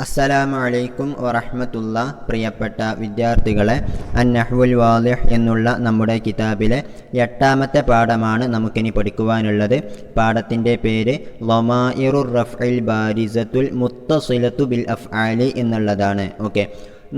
അസ്സലാമു അലൈക്കും വറഹ്മത്തുള്ള. പ്രിയപ്പെട്ട വിദ്യാർത്ഥികളെ, النحو الواضح എന്നുള്ള നമ്മുടെ കിതാബിലെ 8ാമത്തെ പാഠമാണ് നമുക്കിനി പഠിക്കുവാനുള്ളത്. പാഠത്തിൻ്റെ പേര് ضمائر الرفع البارزة المتصلة بالأفعال എന്നുള്ളതാണ്. ഓക്കെ,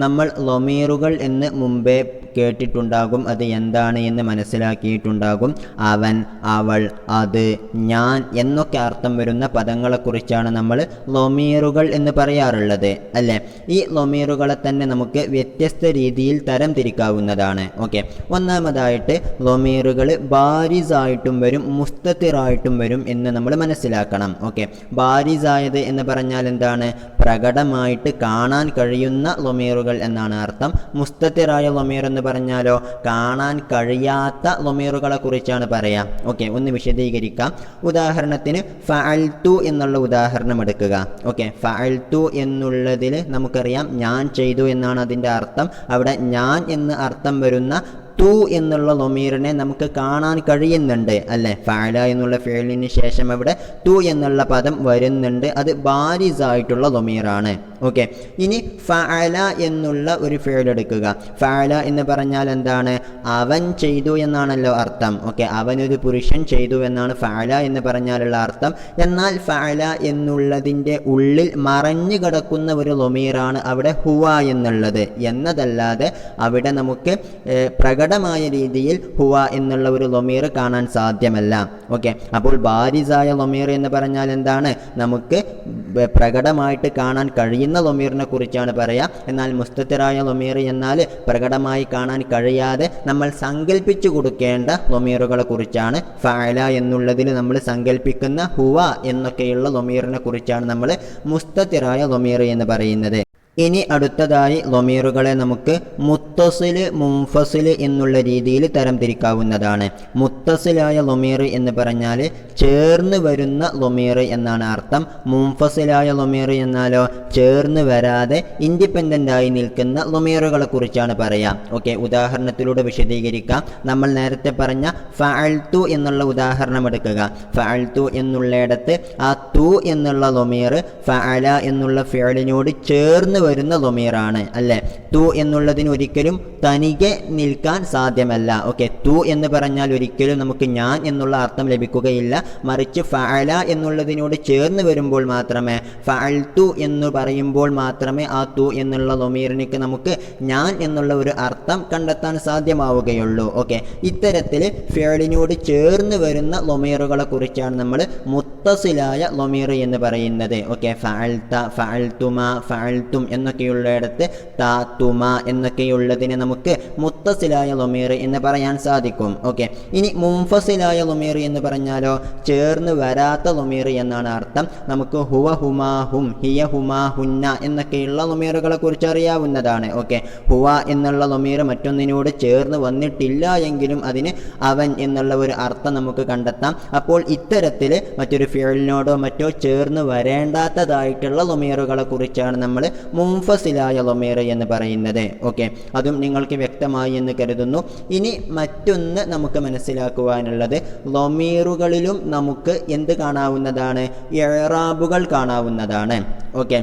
നമ്മൾ ലൊമീറുകൾ എന്ന് മുമ്പേ കേട്ടിട്ടുണ്ടാകും. അത് എന്താണ് എന്ന് മനസ്സിലാക്കിയിട്ടുണ്ടാകും. അവൻ, അവൾ, അത്, ഞാൻ എന്നൊക്കെ അർത്ഥം വരുന്ന പദങ്ങളെക്കുറിച്ചാണ് നമ്മൾ ലൊമീറുകൾ എന്ന് പറയാറുള്ളത്, അല്ലേ? ഈ ലൊമീറുകളെ തന്നെ നമുക്ക് വ്യത്യസ്ത രീതിയിൽ തരം തിരിക്കാവുന്നതാണ്. ഓക്കെ, ഒന്നാമതായിട്ട് ലൊമീറുകൾ ബാരിസായിട്ടും വരും, മുസ്തത്തിറായിട്ടും വരും എന്ന് നമ്മൾ മനസ്സിലാക്കണം. ഓക്കെ, ബാരിസായത് എന്ന് പറഞ്ഞാൽ എന്താണ്? പ്രകടമായിട്ട് കാണാൻ കഴിയുന്ന ലൊമീറുകൾ എന്നാണ് അർത്ഥം. മുസ്തത്തിറായ ലൊമീർ എന്ന് പറഞ്ഞാലോ കാണാൻ കഴിയാത്ത ലൊമീറുകളെ കുറിച്ചാണ് പറയാം. ഓക്കെ, ഒന്ന് വിശദീകരിക്കാം. ഉദാഹരണത്തിന് ഫഅൽതു എന്നുള്ള ഉദാഹരണം എടുക്കുക. ഓക്കെ, ഫഅൽതു എന്നുള്ളതിൽ നമുക്കറിയാം ഞാൻ ചെയ്തു എന്നാണ് അതിൻ്റെ അർത്ഥം. അവിടെ ഞാൻ എന്ന് അർത്ഥം വരുന്ന തു എന്നുള്ള ലൊമീറിനെ നമുക്ക് കാണാൻ കഴിയുന്നുണ്ട്, അല്ലേ? ഫഅല എന്നുള്ള ഫിഅലിന് ശേഷം അവിടെ തു എന്നുള്ള പദം വരുന്നുണ്ട്. അത് ബാരിസായിട്ടുള്ള ലൊമീറാണ്. ഓക്കെ, ഇനി ഫഅല എന്നുള്ള ഒരു ഫിഅൽ എടുക്കുക. ഫഅല എന്ന് പറഞ്ഞാൽ എന്താണ്? അവൻ ചെയ്തു എന്നാണല്ലോ അർത്ഥം. ഓക്കെ, അവനൊരു പുരുഷൻ ചെയ്തു എന്നാണ് ഫഅല എന്ന് പറഞ്ഞാലുള്ള അർത്ഥം. എന്നാൽ ഫഅല എന്നുള്ളതിൻ്റെ ഉള്ളിൽ മറഞ്ഞു കിടക്കുന്ന ഒരു ലൊമീറാണ് അവിടെ ഹുവ എന്നുള്ളത് എന്നതല്ലാതെ അവിടെ നമുക്ക് പ്രകടമായ രീതിയിൽ ഹുവ എന്നുള്ള ഒരു ലൊമീർ കാണാൻ സാധ്യമല്ല. ഓക്കെ, അപ്പോൾ ബാരിസായ ലൊമീർ എന്ന് പറഞ്ഞാൽ എന്താണ്? നമുക്ക് പ്രകടമായിട്ട് കാണാൻ കഴിയുന്ന ലൊമീറിനെ കുറിച്ചാണ് പറയാം. എന്നാൽ മുസ്തത്തിറായ ലൊമീർ എന്നാൽ പ്രകടമായി കാണാൻ കഴിയാതെ നമ്മൾ സങ്കല്പിച്ചു കൊടുക്കേണ്ട ലൊമീറുകളെ കുറിച്ചാണ്. ഫഅല എന്നുള്ളതിൽ നമ്മൾ സങ്കല്പിക്കുന്ന ഹുവ എന്നൊക്കെയുള്ള ലൊമീറിനെ കുറിച്ചാണ് നമ്മൾ മുസ്തത്തിറായ ലൊമീർ എന്ന് പറയുന്നത്. ഇനി അടുത്തതായി ലൊമീറുകളെ നമുക്ക് മുത്തസില്, മുൻഫസില് എന്നുള്ള രീതിയിൽ തരംതിരിക്കാവുന്നതാണ്. മുത്തസിലായ ലൊമീർ എന്ന് പറഞ്ഞാൽ ചേർന്ന് വരുന്ന ലൊമീർ എന്നാണ് അർത്ഥം. മുൻഫസിലായ ലൊമീർ എന്നാലോ ചേർന്ന് വരാതെ ഇൻഡിപെൻഡൻ്റ് ആയി നിൽക്കുന്ന ലൊമീറുകളെ കുറിച്ചാണ് പറയാം. ഓക്കെ, ഉദാഹരണത്തിലൂടെ വിശദീകരിക്കാം. നമ്മൾ നേരത്തെ പറഞ്ഞ ഫഅൽതു എന്നുള്ള ഉദാഹരണം എടുക്കുക. ഫഅൽതു എന്നുള്ളിടത്ത് ആ തു എന്നുള്ള ലൊമീർ ഫഅല എന്നുള്ള ഫിഅലിനോട് ചേർന്ന് വരുന്ന ലൊമീറാണ്, അല്ലേ? തു എന്നുള്ളതിന് ഒരിക്കലും തനിയെ നിൽക്കാൻ സാധ്യമല്ല. ഓക്കെ, തു എന്ന് പറഞ്ഞാൽ ഒരിക്കലും നമുക്ക് ഞാൻ എന്നുള്ള അർത്ഥം ലഭിക്കുകയില്ല. മറിച്ച് ഫഅല എന്നുള്ളതിനോട് ചേർന്ന് വരുമ്പോൾ മാത്രമേ, ഫഅൽതു എന്ന് പറയുമ്പോൾ മാത്രമേ ആ തു എന്നുള്ള ലൊമീറിനിക്ക് നമുക്ക് ഞാൻ എന്നുള്ള ഒരു അർത്ഥം കണ്ടെത്താൻ സാധ്യമാവുകയുള്ളൂ. ഓക്കെ, ഇത്തരത്തിൽ ഫിഅലിനോട് ചേർന്ന് വരുന്ന ലൊമീറുകളെ കുറിച്ചാണ് നമ്മൾ മുത്തസിലായ ലൊമീർ എന്ന് പറയുന്നത്. ഓക്കെ, ഫഅൽത, ഫഅൽതുമ, ഫഅൽതും എന്നൊക്കെയുള്ളിടത്ത് താ, തുമ എന്നൊക്കെയുള്ളതിനെ നമുക്ക് മുത്തസിലായ ലൊമീർ എന്ന് പറയാൻ സാധിക്കും. ഓക്കെ, ഇനി മുൻഫസിലായ ലൊമീർ എന്ന് പറഞ്ഞാലോ ചേർന്ന് വരാത്ത ലൊമീർ എന്നാണ് അർത്ഥം. നമുക്ക് ഹുവ, ഹുമാ, ഹും, ഹിയ, ഹുമാ, ഹുന്ന എന്നൊക്കെയുള്ള ലൊമീറുകളെ കുറിച്ച് അറിയാവുന്നതാണ്. ഓക്കെ, ഹുവ എന്നുള്ള ലൊമീർ മറ്റൊന്നിനോട് ചേർന്ന് വന്നിട്ടില്ല എങ്കിലും അതിന് അവൻ എന്നുള്ള ഒരു അർത്ഥം നമുക്ക് കണ്ടെത്താം. അപ്പോൾ ഇത്തരത്തിൽ മറ്റൊരു ഫിഅലിനോടോ മറ്റോ ചേർന്ന് വരേണ്ടാത്തതായിട്ടുള്ള ലൊമീറുകളെ കുറിച്ചാണ് നമ്മൾ മുൻഫസിലായ ലൊമീർ എന്ന് പറയുന്നത്. ഓക്കെ, അതും നിങ്ങൾക്ക് വ്യക്തമായി എന്ന് കരുതുന്നു. ഇനി മറ്റൊന്ന് നമുക്ക് മനസ്സിലാക്കുവാനുള്ളത്, ലൊമീറുകളിലും നമുക്ക് എന്ത് കാണാവുന്നതാണ്? ഇഅ്റാബുകൾ കാണാവുന്നതാണ്. ഓക്കെ,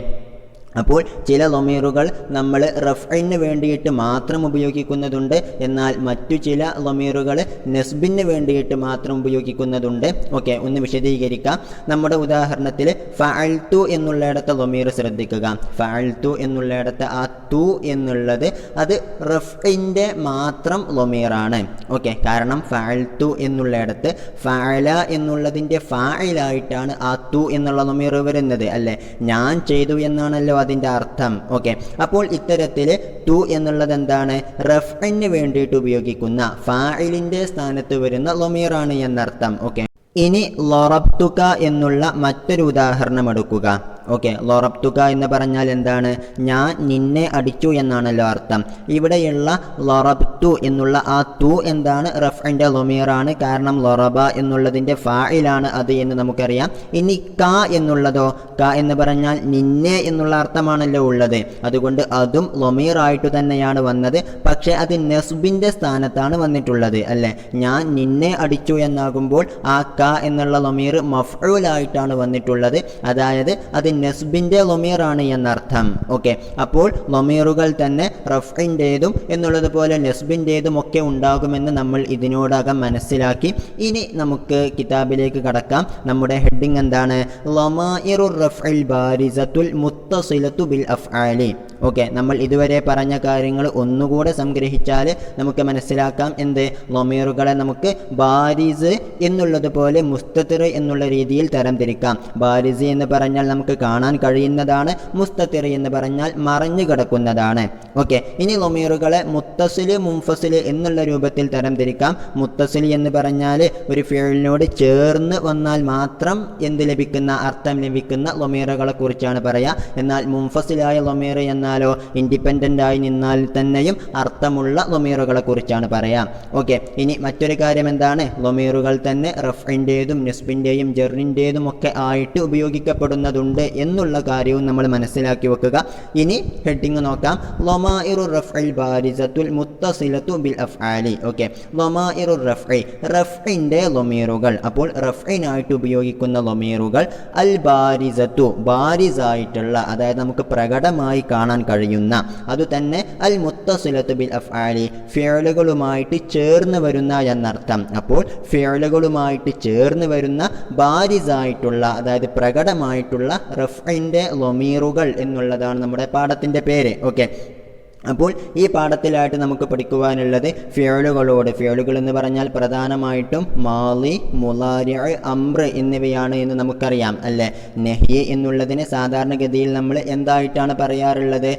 അപ്പോൾ ചില ലൊമീറുകൾ നമ്മൾ റഫ്ഇന് വേണ്ടിയിട്ട് മാത്രം ഉപയോഗിക്കുന്നതുണ്ട്. എന്നാൽ മറ്റു ചില ലൊമീറുകൾ നസ്ബിന് വേണ്ടിയിട്ട് മാത്രം ഉപയോഗിക്കുന്നതുണ്ട്. ഓക്കെ, ഒന്ന് വിശദീകരിക്കാം. നമ്മുടെ ഉദാഹരണത്തിൽ ഫഅൽതു എന്നുള്ളിടത്തെ ലൊമീർ ശ്രദ്ധിക്കുക. ഫഅൽതു എന്നുള്ളിടത്ത് ആ തു എന്നുള്ളത് അത് റഫ്ഇൻ്റെ മാത്രം ലൊമീറാണ്. ഓക്കെ, കാരണം ഫഅൽതു എന്നുള്ളിടത്ത് ഫഅല എന്നുള്ളതിൻ്റെ ഫാഇലായിട്ടാണ് ആ തു എന്നുള്ള ലൊമീർ വരുന്നത്, അല്ലേ? ഞാൻ ചെയ്തു എന്നാണല്ലോ അതിൻ്റെ അർത്ഥം. ഓക്കെ, അപ്പോൾ ഇത്തരത്തിൽ തു എന്നുള്ളത് എന്താണ്? റഫ്ഇന് വേണ്ടിയിട്ട് ഉപയോഗിക്കുന്ന ഫാഇലിൻ്റെ സ്ഥാനത്ത് വരുന്ന ലൊമീറാണ് എന്നർത്ഥം. ഓക്കെ, ഇനി ലറബ്തുക എന്നുള്ള മറ്റൊരു ഉദാഹരണം എടുക്കുക. ഓക്കെ, ലറബ്തുക എന്ന് പറഞ്ഞാൽ എന്താണ്? ഞാൻ നിന്നെ അടിച്ചു എന്നാണല്ലോ അർത്ഥം. ഇവിടെയുള്ള ലറബ്തു എന്നുള്ള ആ തു എന്താണ്? റഫ്ഇൻ്റെ ലൊമീറാണ്. കാരണം ലറബ എന്നുള്ളതിൻ്റെ ഫാഇലാണ് അത് എന്ന് നമുക്കറിയാം. ഇനി ക എന്നുള്ളതോ? ക എന്ന് പറഞ്ഞാൽ നിന്നെ എന്നുള്ള അർത്ഥമാണല്ലോ ഉള്ളത്. അതുകൊണ്ട് അതും ലൊമീറായിട്ട് തന്നെയാണ് വന്നത്. പക്ഷേ അത് നസ്ബിൻ്റെ സ്ഥാനത്താണ് വന്നിട്ടുള്ളത്, അല്ലേ? ഞാൻ നിന്നെ അടിച്ചു എന്നാകുമ്പോൾ ആ ക എന്നുള്ള ലൊമീർ മഫ്ഊലായിട്ടാണ് വന്നിട്ടുള്ളത്. അതായത് അത് നെസ്ബിൻ്റെ ലൊമീറാണ് എന്നർത്ഥം. ഓക്കെ, അപ്പോൾ ലൊമീറുകൾ തന്നെ റഫ്ഇൻ്റേതും എന്നുള്ളതുപോലെ നെസ്ബിൻ്റേതും ഒക്കെ ഉണ്ടാകുമെന്ന് നമ്മൾ ഇതിനോടകം മനസ്സിലാക്കി. ഇനി നമുക്ക് കിതാബിലേക്ക് കടക്കാം. നമ്മുടെ ഹെഡിങ് എന്താണ്? ലമാഇറുർ റഫ്ഇൽ ബാരിസത്തുൽ മുത്തസിലത്തു ബിൽ അഫ്ആലി. ഓക്കെ, നമ്മൾ ഇതുവരെ പറഞ്ഞ കാര്യങ്ങൾ ഒന്നുകൂടെ സംഗ്രഹിച്ചാൽ നമുക്ക് മനസ്സിലാക്കാം. എന്ത്? ലൊമീറുകളെ നമുക്ക് ബാരിസ് എന്നുള്ളതുപോലെ മുസ്തതിർ എന്നുള്ള രീതിയിൽ തരംതിരിക്കാം. ബാരിസ് എന്ന് പറഞ്ഞാൽ നമുക്ക് കാണാൻ കഴിയുന്നതാണ്, മുസ്തതിർ എന്ന് പറഞ്ഞാൽ മറഞ്ഞു കിടക്കുന്നതാണ്. ഓക്കെ, ഇനി ലൊമീറുകളെ മുത്തസിൽ മുൻഫസിൽ എന്നുള്ള രൂപത്തിൽ തരംതിരിക്കാം. മുത്തസിൽ എന്ന് പറഞ്ഞാൽ ഒരു ഫിഅലിനോട് ചേർന്ന് വന്നാൽ മാത്രം എന്ത് ലഭിക്കുന്ന, അർത്ഥം ലഭിക്കുന്ന ലൊമീറുകളെ കുറിച്ചാണ് പറയുക. എന്നാൽ മുൻഫസിലായ ലൊമീർ എന്നാലോ ഇൻഡിപെൻഡൻ്റ് ആയി നിന്നാൽ തന്നെയും അർത്ഥമുള്ള ലൊമീറുകളെ കുറിച്ചാണ് പറയാം. ഓക്കെ, ഇനി മറ്റൊരു കാര്യം എന്താണ്? ലൊമീറുകൾ തന്നെ റഫ്ഇൻ്റേതും നെസ്ബിൻ്റെയും ജറിൻ്റേതും ഒക്കെ ആയിട്ട് ഉപയോഗിക്കപ്പെടുന്നതുണ്ട് എന്നുള്ള കാര്യവും നമ്മൾ മനസ്സിലാക്കി വെക്കുക. ഇനി ഹെഡിങ് നോക്കാം. ലമാഇറുർ റഫ്ഇൽ ബാരിസത്തുൽ മുത്തസിലത്തു ബിൽ അഫ്ആലി. ഓക്കെ, ലമാഇറുർ റഫ്ഇ, റഫ്ഇൻ്റെ ലൊമീറുകൾ. അപ്പോൾ റഫ്ഇനായിട്ട് ഉപയോഗിക്കുന്ന ലൊമീറുകൾ അൽ ബാരിസത്തു, ബാരിസായിട്ടുള്ള, അതായത് നമുക്ക് പ്രകടമായി കാണാൻ കഴിയുന്ന, അതുതന്നെ അൽ മുത്തസിലത്തു ബിൽ അഫ്ആലി, ഫിഅലുകളുമായിട്ട് ചേർന്ന് വരുന്ന എന്നർത്ഥം. അപ്പോൾ ഫിഅലുകളുമായിട്ട് ചേർന്ന് വരുന്ന ബാരിസായിട്ടുള്ള, അതായത് പ്രകടമായിട്ടുള്ള റഫ്ഇൻ്റെ ലൊമീറുകൾ എന്നുള്ളതാണ് നമ്മുടെ പാഠത്തിൻ്റെ പേര്. ഓക്കെ, അപ്പോൾ ഈ പാഠത്തിലായിട്ട് നമുക്ക് പഠിക്കുവാനുള്ളത് ഫിഅലുകളോട്. ഫിഅലുകൾ എന്ന് പറഞ്ഞാൽ പ്രധാനമായിട്ടും മാളി, മുളാരി, അംർ എന്നിവയാണ് എന്ന് നമുക്കറിയാം അല്ലേ. നഹ്യ് എന്നുള്ളതിന് സാധാരണഗതിയിൽ നമ്മൾ എന്തായിട്ടാണ് പറയാറുള്ളത്?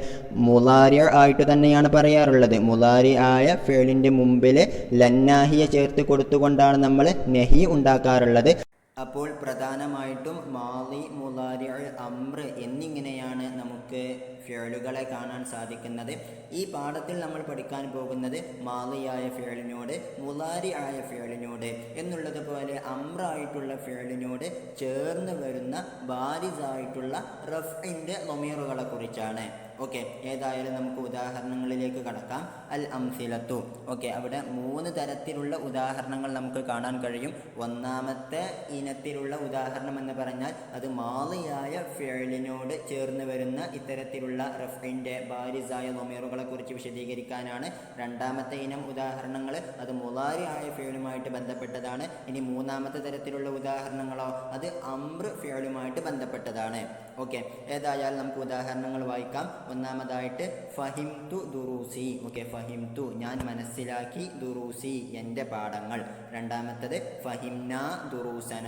മുളാരി ആയിട്ട് തന്നെയാണ് പറയാറുള്ളത്. മുളാരി ആയ ഫിഅലിൻ്റെ മുമ്പിൽ ലന്നാഹിയ ചേർത്ത് കൊടുത്തുകൊണ്ടാണ് നമ്മൾ നഹ്യ് ഉണ്ടാക്കാറുള്ളത്. അപ്പോൾ പ്രധാനമായിട്ടും മാളി, മുളാരി, അംർ എന്നിങ്ങനെയാണ് നമുക്ക് ഫിഅലുകളെ കാണാൻ സാധിക്കുന്നത്. ഈ പാഠത്തിൽ നമ്മൾ പഠിക്കാൻ പോകുന്നത് മാളിയായ ഫിഅലിനോട്, മുളാരി ആയ ഫിഅലിനോട് എന്നുള്ളതുപോലെ അംറായിട്ടുള്ള ഫിഅലിനോട് ചേർന്ന് വരുന്ന ബാരിസായിട്ടുള്ള റഫ്ഇൻ്റെ ലൊമീറുകളെ കുറിച്ചാണ്. ഓക്കെ, ഏതായാലും നമുക്ക് ഉദാഹരണങ്ങളിലേക്ക് കടക്കാം. അൽ അംസിലത്തു. ഓക്കെ, അവിടെ 3 തരത്തിലുള്ള ഉദാഹരണങ്ങൾ നമുക്ക് കാണാൻ കഴിയും. ഒന്നാമത്തെ ഇനത്തിലുള്ള ഉദാഹരണം എന്ന് പറഞ്ഞാൽ അത് മാളിയായ ഫിഅലിനോട് ചേർന്ന് വരുന്ന ഇത്തരത്തിലുള്ള റഫ്ഇൻ്റെ ബാരിസായ ലൊമീറുകളെ കുറിച്ച് വിശദീകരിക്കാനാണ്. രണ്ടാമത്തെ ഇനം ഉദാഹരണങ്ങൾ അത് മുളാരി ആയ ഫിഅലുമായിട്ട് ബന്ധപ്പെട്ടതാണ്. ഇനി മൂന്നാമത്തെ തരത്തിലുള്ള ഉദാഹരണങ്ങളോ അത് അംർ ഫിഅലുമായിട്ട് ബന്ധപ്പെട്ടതാണ്. ഓക്കെ, ഏതായാലും നമുക്ക് ഉദാഹരണങ്ങൾ വായിക്കാം. ഒന്നാമതായിട്ട് ഫഹിംതു ദുറൂസി. ഓക്കെ, ഫഹിംതു ഞാൻ മനസ്സിലാക്കി, ദുറൂസി എൻ്റെ പാഠങ്ങൾ. രണ്ടാമത്തത് ഫഹിംന ദുറൂസന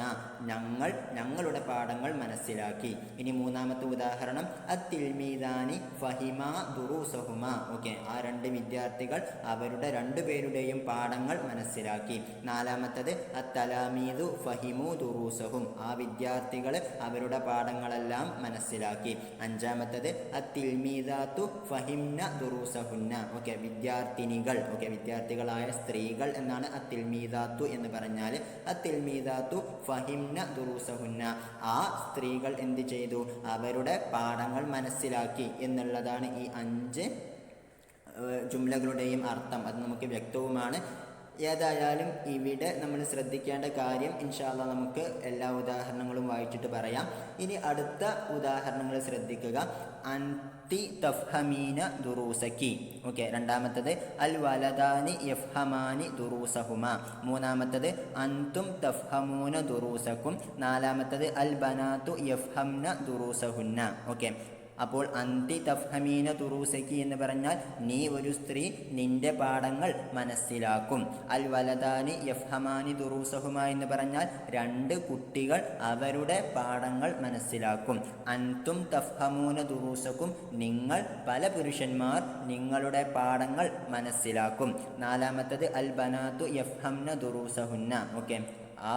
ഞങ്ങൾ ഞങ്ങളുടെ പാഠങ്ങൾ മനസ്സിലാക്കി. ഇനി മൂന്നാമത്തെ ഉദാഹരണം അത്തിൽമീദാനി ഫഹിമ ദുറൂസഹുമ. ഓക്കെ, ആ 2 വിദ്യാർത്ഥികൾ അവരുടെ 2 പേരുടെയും പാഠങ്ങൾ മനസ്സിലാക്കി. നാലാമത്തത് അത്തലാമീദു ഫഹിമു ദുറൂസഹും ആ വിദ്യാർത്ഥികൾ അവരുടെ പാഠങ്ങളെല്ലാം മനസ്സിലാക്കി. അഞ്ചാമത്തത് അത്തിൽമീദാത്തു ഫഹിംന ദുറൂസഹുന്ന. ഓക്കെ, വിദ്യാർത്ഥിനികൾ. ഓക്കെ, വിദ്യാർത്ഥികളായ സ്ത്രീകൾ എന്നാണ് അത്തിൽമീദാത്തു എന്ന് പറഞ്ഞാൽ. അത്തിൽമീദാത്തു ഫഹിംന ദുറൂസഹുന്ന ആ സ്ത്രീകൾ എന്ത് ചെയ്തു? അവരുടെ പാഠങ്ങൾ മനസ്സിലാക്കി എന്നുള്ളതാണ് ഈ 5 ജുംലകളുടെയും അർത്ഥം. അത് നമുക്ക് വ്യക്തവുമാണ്. ഏതായാലും ഇവിടെ നമ്മൾ ശ്രദ്ധിക്കേണ്ട കാര്യം ഇൻഷാ അല്ലാഹ് നമുക്ക് എല്ലാ ഉദാഹരണങ്ങളും വായിച്ചിട്ട് പറയാം. ഇനി അടുത്ത ഉദാഹരണങ്ങൾ ശ്രദ്ധിക്കുക. അൻതി തഫ്ഹമീന ദുറൂസക്കി. ഓക്കെ, രണ്ടാമത്തത് അൽ വലദാനി യഫ്ഹമാനി ദുറൂസഹുമ. മൂന്നാമത്തത് അൻതും തഫ്ഹമൂന ദുറൂസക്കും. നാലാമത്തത് അൽ ബനാത്തു യഫ്ഹംന ദുറൂസഹുന്ന. ഓക്കെ, അപ്പോൾ അന്തി തഫ്ഹമീന ദുറൂസക്കി എന്ന് പറഞ്ഞാൽ നീ ഒരു സ്ത്രീ നിന്റെ പാഠങ്ങൾ മനസ്സിലാക്കും. അൽ വലദാനി യഫ്ഹമാനി ദുറൂസഹുമ എന്ന് പറഞ്ഞാൽ 2 കുട്ടികൾ അവരുടെ പാഠങ്ങൾ മനസ്സിലാക്കും. അൻതും തഫ്ഹമൂന ദുറൂസക്കും നിങ്ങൾ പല പുരുഷന്മാർ നിങ്ങളുടെ പാഠങ്ങൾ മനസ്സിലാക്കും. നാലാമത്തത് അൽ ബനാത്തു യഫ്ഹംന ദുറൂസഹുന്ന. ഓക്കെ, ആ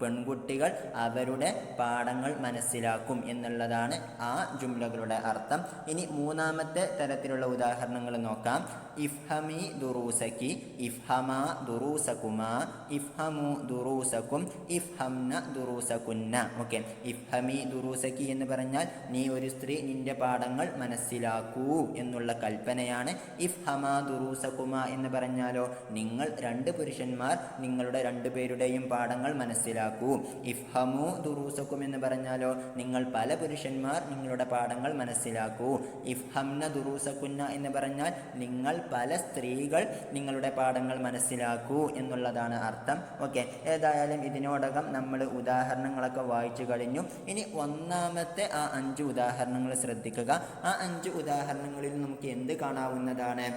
പെൺകുട്ടികൾ അവരുടെ പാഠങ്ങൾ മനസ്സിലാക്കും എന്നുള്ളതാണ് ആ ജുംലകളുടെ അർത്ഥം. ഇനി മൂന്നാമത്തെ തരത്തിലുള്ള ഉദാഹരണങ്ങൾ നോക്കാം. ഇഫ്ഹമി ദുറൂസക്കി ഇഫ്ഹമ ദുറൂസകുമാ ഇഫ്ഹമു ദുറൂസക്കും ഇഫ്ഹംന ദുറൂസകുന്ന. ഓക്കെ, ഇഫ്ഹമി ദുറൂസക്കി എന്ന് പറഞ്ഞാൽ നീ ഒരു സ്ത്രീ നിന്റെ പാഠങ്ങൾ മനസ്സിലാക്കൂ എന്നുള്ള കൽപ്പനയാണ്. ഇഫ്ഹമ ദുറൂസകുമാ എന്ന് പറഞ്ഞാലോ നിങ്ങൾ 2 പുരുഷന്മാർ നിങ്ങളുടെ 2 പേരുടെയും പാഠങ്ങൾ മനസ്സിലാക്കൂ. മനസ്സിലാക്കൂ. ഇഫ്ഹമു ദുറൂസക്കും എന്ന് പറഞ്ഞാലോ നിങ്ങൾ പല പുരുഷന്മാർ നിങ്ങളുടെ പാഠങ്ങൾ മനസ്സിലാക്കൂ. ഇഫ്ഹംന ദുറൂസക്കുന്ന എന്ന് പറഞ്ഞാൽ നിങ്ങൾ പല സ്ത്രീകൾ നിങ്ങളുടെ പാഠങ്ങൾ മനസ്സിലാക്കൂ എന്നുള്ളതാണ് അർത്ഥം. ഓക്കെ, ഏതായാലും ഇതിനോടകം നമ്മൾ ഉദാഹരണങ്ങളൊക്കെ വായിച്ചു കഴിഞ്ഞു. ഇനി ഒന്നാമത്തെ ആ 5 ഉദാഹരണങ്ങൾ ശ്രദ്ധിക്കുക. ആ 5 ഉദാഹരണങ്ങളിൽ നമുക്ക് എന്ത് കാണാവുന്നതാണ്?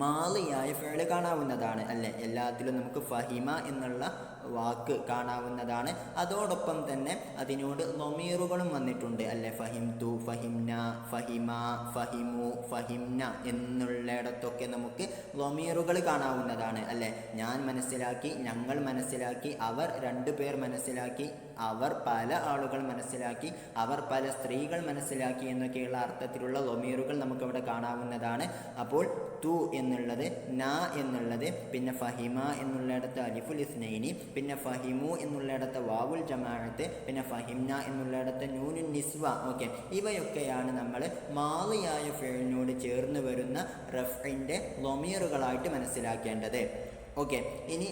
മാളിയായ ഫിഅൽ കാണാവുന്നതാണ് അല്ലേ. എല്ലാത്തിലും നമുക്ക് ഫഹിമ എന്നുള്ള വാക്ക് കാണാവുന്നതാണ്. അതോടൊപ്പം തന്നെ അതിനോട് ലൊമീറുകളും വന്നിട്ടുണ്ട് അല്ലേ. ഫഹിംതു, ഫഹിംന, ഫഹിമ, ഫഹിമു, ഫഹിംന എന്നുള്ളിടത്തൊക്കെ നമുക്ക് ലൊമീറുകൾ കാണാവുന്നതാണ് അല്ലേ. ഞാൻ മനസ്സിലാക്കി, ഞങ്ങൾ മനസ്സിലാക്കി, അവർ 2 പേർ മനസ്സിലാക്കി, അവർ പല ആളുകൾ മനസ്സിലാക്കി, അവർ പല സ്ത്രീകൾ മനസ്സിലാക്കി എന്നൊക്കെയുള്ള അർത്ഥത്തിലുള്ള ലൊമീറുകൾ നമുക്കവിടെ കാണാവുന്നതാണ്. അപ്പോൾ തു എന്നുള്ളത്, ന എന്നുള്ളത്, പിന്നെ ഫഹിമ എന്നുള്ളിടത്ത് അലിഫുൽ ഇസ്നൈനി, പിന്നെ ഫഹിമു എന്നുള്ളിടത്ത് വാവുൽ ജമാഅത്ത്, പിന്നെ ഫഹിംന എന്നുള്ളിടത്ത് നൂനുൻ നിസ്വ. ഓക്കെ, ഇവയൊക്കെയാണ് നമ്മൾ മാളിയായ ഫിഅലിനോട് ചേർന്ന് വരുന്ന റഫ്ഇൻ്റെ ലൊമീറുകളായിട്ട് മനസ്സിലാക്കേണ്ടത്. ഓക്കെ, ഇനി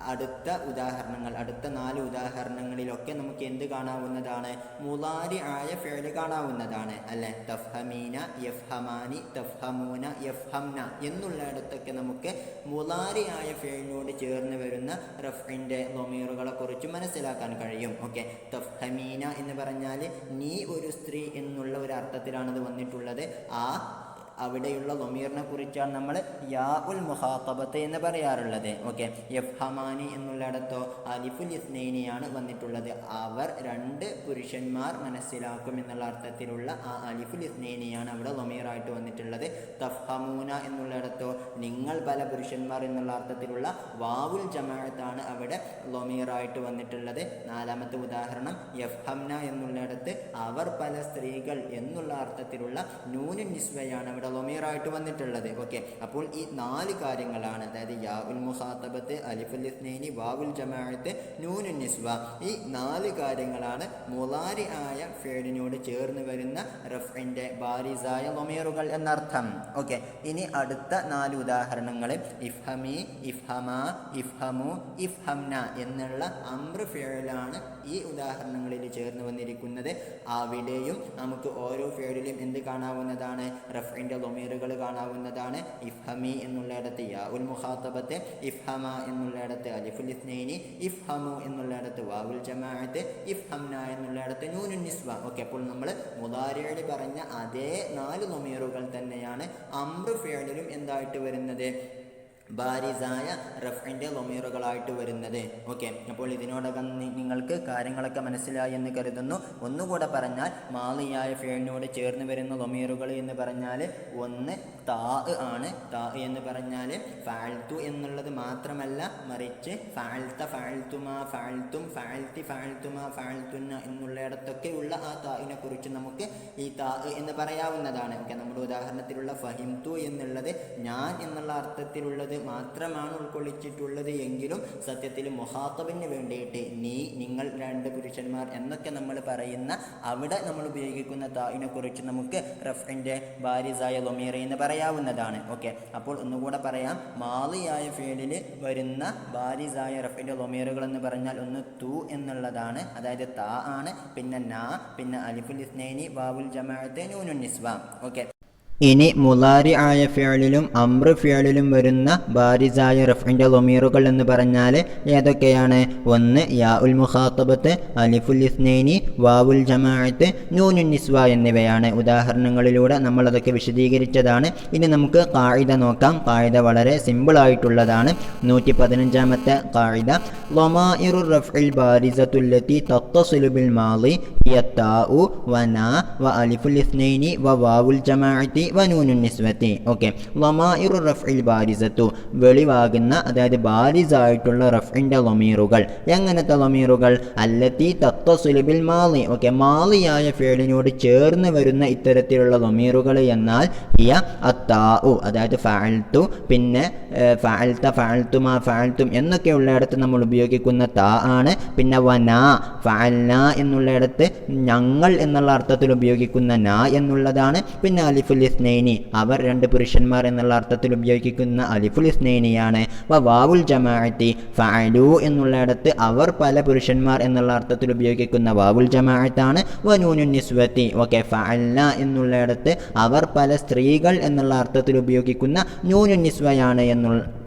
അടുത്ത ഉദാഹരണങ്ങൾ, അടുത്ത 4 ഉദാഹരണങ്ങളിലൊക്കെ നമുക്ക് എന്ത് കാണാവുന്നതാണ്? മുളാരി ആയ ഫിഅൽ കാണാവുന്നതാണ് അല്ലേ. തഫ്ഹമീന, യഫ്ഹമാനി, തഫ്ഹമൂന, യഫ്ഹംന എന്നുള്ളിടത്തൊക്കെ നമുക്ക് മുളാരി ആയ ഫിഅലിനോട് ചേർന്ന് വരുന്ന റഫ്ഇൻ്റെ ലൊമീറുകളെ കുറിച്ച് മനസ്സിലാക്കാൻ കഴിയും. ഓക്കെ, തഫ്ഹമീന എന്ന് പറഞ്ഞാൽ നീ ഒരു സ്ത്രീ എന്നുള്ള ഒരു അർത്ഥത്തിലാണത് വന്നിട്ടുള്ളത്. അവിടെയുള്ള ലൊമീറിനെ കുറിച്ചാണ് നമ്മൾ യാ ഉൽ മുഖാത്തബത്ത് എന്ന് പറയാറുള്ളത്. ഓക്കെ, യഫ്ഹമാനി എന്നുള്ളിടത്തോ അലിഫുൽ ഇസ്നൈനിയാണ് വന്നിട്ടുള്ളത്. അവർ 2 പുരുഷന്മാർ മനസ്സിലാക്കും എന്നുള്ള അർത്ഥത്തിലുള്ള ആ അലിഫുൽ ഇസ്നൈനിയാണ് അവിടെ ലൊമീറായിട്ട് വന്നിട്ടുള്ളത്. തഫ്ഹമൂന എന്നുള്ളിടത്തോ നിങ്ങൾ പല പുരുഷന്മാർ എന്നുള്ള അർത്ഥത്തിലുള്ള വാവുൽ ജമാഅത്താണ് അവിടെ ലൊമീറായിട്ട് വന്നിട്ടുള്ളത്. 4ാമത്തെ ഉദാഹരണം യഫ്ഹംന എന്നുള്ളിടത്ത് അവർ പല സ്ത്രീകൾ എന്നുള്ള അർത്ഥത്തിലുള്ള നൂനുൻ നിസ്വയാണ് അവിടെ ലൊമീറായിട്ട് വന്നിട്ടുള്ളത്. ഓക്കെ, അപ്പോൾ ഈ 4 കാര്യങ്ങളാണ്, അതായത് യാ ഉൽ മുഖാത്തബത്ത്, അലിഫുൽ ഇസ്നൈനി, വാവുൽ ജമാഅത്ത്, നൂനുൻ നിസ്വ, ഈ 4 കാര്യങ്ങളാണ് മുളാരി ആയ ഫിഅലിനോട് ചേർന്ന് വരുന്ന റഫ്ഇൻ്റെ ബാരിസായ ലൊമീറുകൾ എന്നർത്ഥം. ഓക്കെ, ഇനി അടുത്ത 4 ഉദാഹരണങ്ങൾ ഇഫ്ഹമി, ഇഫ്ഹമ, ഇഫ്ഹമു, ഇഫ്ഹംന എന്നുള്ള അംർ ഫിഅലാണ് ഈ ഉദാഹരണങ്ങളിൽ ചേർന്ന് വന്നിരിക്കുന്നത്. അവിടെയും നമുക്ക് ഓരോ ഫിഅലിലും എന്ത് കാണാവുന്നതാണ്? റഫ്ഇൻ്റെ ലൊമീറുകൾ കാണാവുന്നതാണ്. ഇഫ്ഹമി എന്നുള്ളിടത്ത് യാ ഉൽ മുഖാത്തബത്ത്, ഇഫ്ഹമ എന്നുള്ളിടത്ത് അലിഫുൽ ഇസ്നൈനി, ഇഫ്ഹമു എന്നുള്ളിടത്ത് വാവുൽ ജമാഅത്ത്, ഇഫ്ഹംന എന്നുള്ളിടത്ത് നൂനുൻ നിസ്വ. ഓക്കെ, അപ്പോൾ നമ്മൾ മുളാരിയിൽ പറഞ്ഞ അതേ 4 ലൊമീറുകൾ തന്നെയാണ് അംർ ഫിഅലിലും എന്തായിട്ട് വരുന്നത്? ബാരിസായ റഫ്ഇൻ്റെ ലൊമീറുകളായിട്ട് വരുന്നത്. ഓക്കെ, അപ്പോൾ ഇതിനോടകം നിങ്ങൾക്ക് കാര്യങ്ങളൊക്കെ മനസ്സിലായി എന്ന് കരുതുന്നു. ഒന്നുകൂടെ പറഞ്ഞാൽ മാളിയായ ഫിഅലിനോട് ചേർന്ന് വരുന്ന ലൊമീറുകൾ എന്ന് പറഞ്ഞാൽ ഒന്ന് താ ആണ്. താ എന്ന് പറഞ്ഞാൽ ഫഅൽതു എന്നുള്ളത് മാത്രമല്ല, മറിച്ച് ഫഅൽത, ഫഅൽതുമാ, ഫഅൽതും, ഫഅൽതി, ഫഅൽതുമാ, ഫഅൽതുന്ന എന്നുള്ളിടത്തൊക്കെയുള്ള ആ താഇനെ കുറിച്ച് നമുക്ക് ഈ താ എന്ന് പറയാവുന്നതാണ്. ഓക്കെ, നമ്മുടെ ഉദാഹരണത്തിലുള്ള ഫഹിംതു എന്നുള്ളത് ഞാൻ എന്നുള്ള അർത്ഥത്തിലുള്ളത് മാത്രമാണ് ഉൾക്കൊള്ളിച്ചിട്ടുള്ളത് എങ്കിലും സത്യത്തിൽ മുഖാത്തബിന് വേണ്ടിയിട്ട് നീ, നിങ്ങൾ, 2 പുരുഷന്മാർ എന്നൊക്കെ നമ്മൾ പറയുന്ന അവിടെ നമ്മൾ ഉപയോഗിക്കുന്ന താഇനെ കുറിച്ച് നമുക്ക് റഫ്ഇൻ്റെ ബാരിസായ ലൊമീർ എന്ന് പറയാവുന്നതാണ്. ഓക്കെ, അപ്പോൾ ഒന്നുകൂടെ പറയാം. മാളിയായ ഫിഅലിൽ വരുന്ന ബാരിസായ റഫ്ഇൻ്റെ ലൊമീറുകൾ എന്ന് പറഞ്ഞാൽ ഒന്ന് തു എന്നുള്ളതാണ്, അതായത് താ ആണ്, പിന്നെ ന, പിന്നെ അലിഫുൽ ഇസ്നൈനി, വാവുൽ ജമാഅത്ത്, നൂനുൻ നിസ്വ. ഓക്കെ, ഇനി മുളാരി ആയ ഫിഅലിലും അംർ ഫിഅലിലും വരുന്ന ബാരിസായ റഫ്ഇൻ്റെ ലൊമീറുകൾ എന്ന് പറഞ്ഞാൽ ഏതൊക്കെയാണ്? ഒന്ന് യാ ഉൽ മുഖാത്തബത്ത്, അലിഫുൽ ഇസ്നൈനി, വാവുൽ ജമാഅത്ത്, നൂനുൻ നിസ്വ എന്നിവയാണ്. ഉദാഹരണങ്ങളിലൂടെ നമ്മളതൊക്കെ വിശദീകരിച്ചതാണ്. ഇനി നമുക്ക് ഖാഇദ നോക്കാം. ഖാഇദ വളരെ സിമ്പിളായിട്ടുള്ളതാണ്. 115ാമത്തെ ഖാഇദ ളമാഇറുർ റഫ്ഇൽ ബാരിസത്തുല്ലതി തത്തസിലു ബിൽ മാളി ഹിയ താഉ വ നാ വ അലിഫുൽ ഇസ്നൈനി വ വാവുൽ ജമാഅത്തി വനൂനുൻ നിസ്വത്തി. ഓക്കെ, ലമാഇറു റഫ്ഇൽ ബാരിസത്തു വെളിവാകുന്ന, അതായത് ബാരിസായിട്ടുള്ള റഫ്ഇൻ്റെ ലൊമീറുകൾ. എങ്ങനത്തെ ലൊമീറുകൾ? അല്ലത്തി തത്തസിലു ബിൽ മാളി മാളി. ഓക്കെ, മാളിയായ ഫേലിനോട് ചേർന്ന് വരുന്ന ഇത്തരത്തിലുള്ള ലമീറുകൾ എന്നാൽ ഹിയ അത്താഉ, അതായത് ഫഅൽതു, പിന്നെ ഫഅൽത, ഫഅൽതുമാ, ഫഅൽതും എന്നൊക്കെയുള്ളിടത്ത് നമ്മൾ ഉപയോഗിക്കുന്ന താ ആണ്. പിന്നെ വന, ഫഅൽന എന്നുള്ളിടത്ത് ഞങ്ങൾ എന്നുള്ള അർത്ഥത്തിൽ ഉപയോഗിക്കുന്ന ന എന്നുള്ളതാണ്. പിന്നെ അലിഫുൽ ഇസ്നൈനി, അവർ രണ്ട് പുരുഷന്മാർ എന്നുള്ള അർത്ഥത്തിൽ ഉപയോഗിക്കുന്ന അലിഫുൽ ഇസ്നൈനിയാണ്. വാവുൽ ജമാഅത്തി, ഫഅലു എന്നുള്ളിടത്ത് അവർ പല പുരുഷന്മാർ എന്നുള്ള അർത്ഥത്തിൽ ഉപയോഗിക്കുന്ന വാവുൽ ജമാഅത്താണ്. വനൂനുൻ നിസ്വത്തി, ഓക്കെ, ഫഅൽന എന്നുള്ളിടത്ത് അവർ പല സ്ത്രീകൾ എന്നുള്ള അർത്ഥത്തിൽ ഉപയോഗിക്കുന്ന നൂനുൻ നിസ്വയാണ്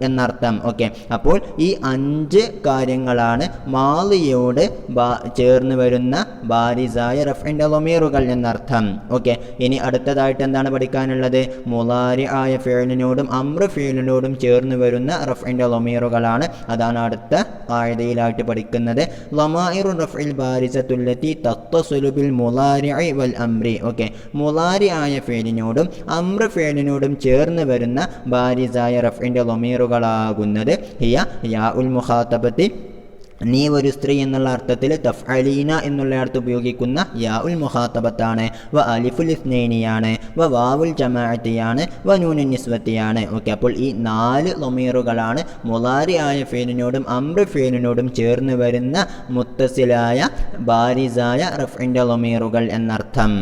എന്നർത്ഥം. ഓക്കെ, അപ്പോൾ ഈ 5 കാര്യങ്ങളാണ് മാളിയോട് ചേർന്ന് വരുന്ന ബാരിസായ റഫ്ഇന്റെ ലമീറുകൾ എന്നർത്ഥം. ഓക്കെ, ഇനി അടുത്തതായിട്ട് എന്താണ് പഠിക്കാനുള്ളത്? മുളാരി ആയ ഫിഅലിനോടും അംറു ഫിഅലിനോടും ചേർന്ന് വരുന്ന റഫ്ഇന്റെ ലമീറുകളാണ്. അതാണ് അടുത്ത ഖാഇദയിലായിട്ട് പഠിക്കുന്നത്. ലമാഇറു റഫ്ഇൽ ബാരിസത്തുല്ലതി തത്തസിലു ബിൽ മുളാരിഇ വൽ അംരി. ഓക്കെ, മുളാരി ആയ ഫിഅലിനോടും അംറു ഫിഅലിനോടും ചേർന്ന് വരുന്ന ബാരിസായ റഫ്ഇന്റെ ലമീറുകളാകുന്നത് ഹിയ യാ ഉൽ മുഖാതബത്തി, നീ ഒരു സ്ത്രീ എന്നുള്ള അർത്ഥത്തിൽ, തഫ്അലീന എന്നുള്ള അർത്ഥം ഉപയോഗിക്കുന്ന യാ ഉൽ മുഖാതബത്താണ്. വ അലിഫുൽ ഇസ്നൈനിയാണ്. വ വാവുൽ ജമാഅത്തിയാണ്. വ നൂനുൻ നിസ്വത്തിയാണ്. ഓക്കെ, അപ്പോൾ ഈ 4 ലമീറുകളാണ് മുളാരി ആയ ഫേലിനോടും അംറു ഫേലിനോടും ചേർന്ന് വരുന്ന മുത്തസിലായ ബാരിസായ റഫ്ഇന്റെ ലമീറുകൾ എന്നർത്ഥം.